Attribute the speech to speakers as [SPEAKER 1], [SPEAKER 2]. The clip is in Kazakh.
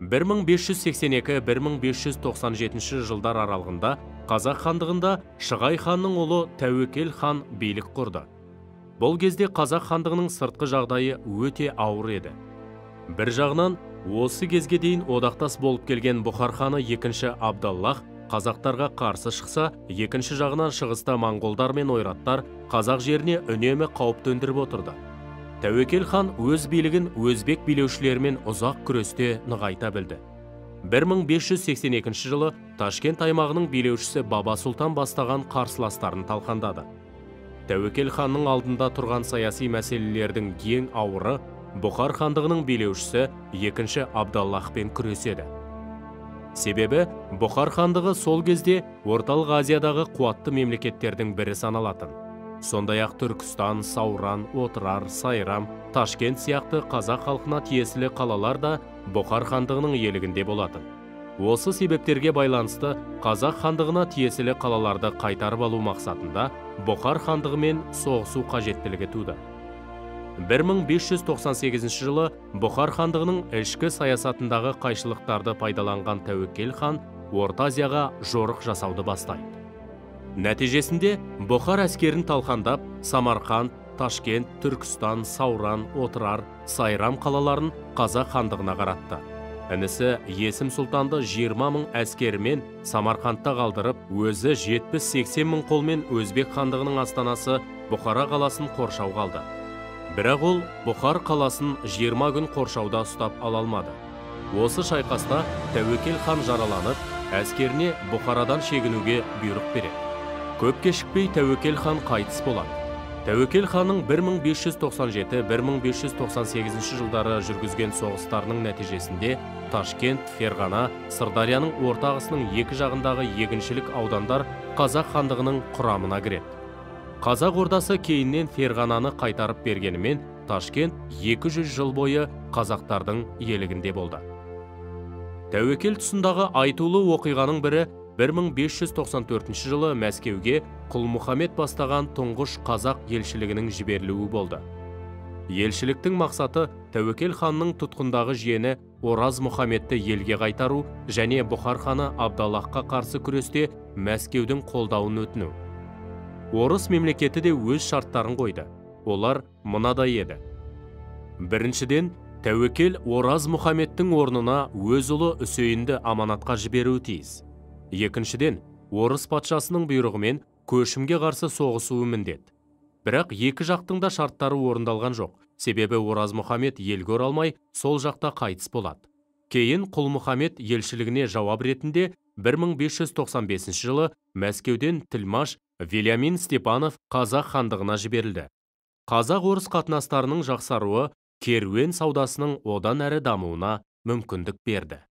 [SPEAKER 1] 1582-1597 жылдар аралығында Қазақ хандығында Шығай ханның ұлы Тәуекел хан билік құрды. Бұл кезде Қазақ хандығының сыртқы жағдайы өте ауыр еді. Бір жағынан, осы кезге дейін одақтас болып келген Бұхар ханы 2-ші Абдаллах қазақтарға қарсы шықса, екінші жағынан шығыста моңғолдар мен ойраттар қазақ жеріне үнемі қауіп төндіріп отырды. Тәуекел хан өз билігін өзбек билеушілерімен ұзақ күресте нығайта білді. 1582 жылы Ташкент аймағының билеушісі Баба Сұлтан бастаған қарсыластарын талқандады. Тәуекел ханның алдында тұрған саяси мәселелердің ең ауыры Бұхар хандығының билеушісі 2-ші Абдаллахпен күреседі. Себебі Бұхар хандығы сол кезде Орталық Азиядағы қуатты мемлекеттердің бірі саналатын. Сондай-ақ Түркістан, Сауран, Отырар, Сайрам, Ташкент сияқты қазақ халқына тиесілі қалалар да Бұхар хандығының иелігінде болатын. Осы себептерге байланысты қазақ хандығына тиесілі қалаларды қайтарып алу мақсатында Бұхар хандығымен соғысу қажеттілігі туды. 1598 жылы Бұхар хандығының ішкі саясатындағы қайшылықтарды пайдаланған Тәуекел хан Орта Азияға жорық жасауды бастайды. Нәтижесінде Бұхар әскерін талқандап, Самарқанд, Ташкент, Түркістан, Сауран, Отырар, Сайрам қалаларын Қазақ хандығына қаратты. Інісі Есім Сұлтанды 20 мың әскерімен Самарқандта қалдырып, өзі 70-80 мың қолмен Өзбек хандығының астанасы Бұхара қаласын қоршау қалды. Бірақ ол Бұхар қаласын 20 күн қоршауда ұстап ала алмады. Осы шайқаста Тәуекел хан жараланып, әскеріне Бұхарадан шегінуге бұйрық береді. Көп кешікпей Тәуекел хан қайтыс болады. Тәуекел ханның 1597-1598 жылдары жүргізген соғыстарының нәтижесінде Ташкент, Ферғана, Сырдарияның ортағысының екі жағындағы егіншілік аудандар Қазақ хандығының құрамына кіреді. Қазақ ордасы кейіннен Ферғананы қайтарып бергенімен, Ташкент 200 жыл бойы қазақтардың иелігінде болды. Тәуекел тұсындағы айтулы оқиғаның бірі 1594 жылы Мәскеуге Құлмұхамед бастаған тұңғыш қазақ елшілігінің жіберілуі болды. Елшіліктің мақсаты Тәуекел ханның тұтқындағы жиені Ораз Мұхамедті елге қайтару және Бұхар ханы Абдаллахқа қарсы күресте Мәскеудің қолдауын өтіну. Орыс мемлекеті де өз шарттарын қойды. Олар мынадай еді. Біріншіден, Тәуекел Ораз Мұхамедтің орнына өз ұлы Үсейінді аманатқа жіберуі тиіс. Екіншіден, орыс патшасының бұйрығымен көшімге қарсы соғысуы міндет. Бірақ екі жақтың да шарттары орындалған жоқ. Себебі Ораз Мұхамед елге оралмай, сол жақта қайтыс болады. Кейін Құлмұхамед елшілігіне жауап ретінде 1595 жылы Мәскеуден Тілмаш Вельямин Степанов Қазақ хандығына жіберілді. Қазақ-орыс қатынастарының жақсаруы керуен саудасының одан әрі дамуына мүмкіндік берді.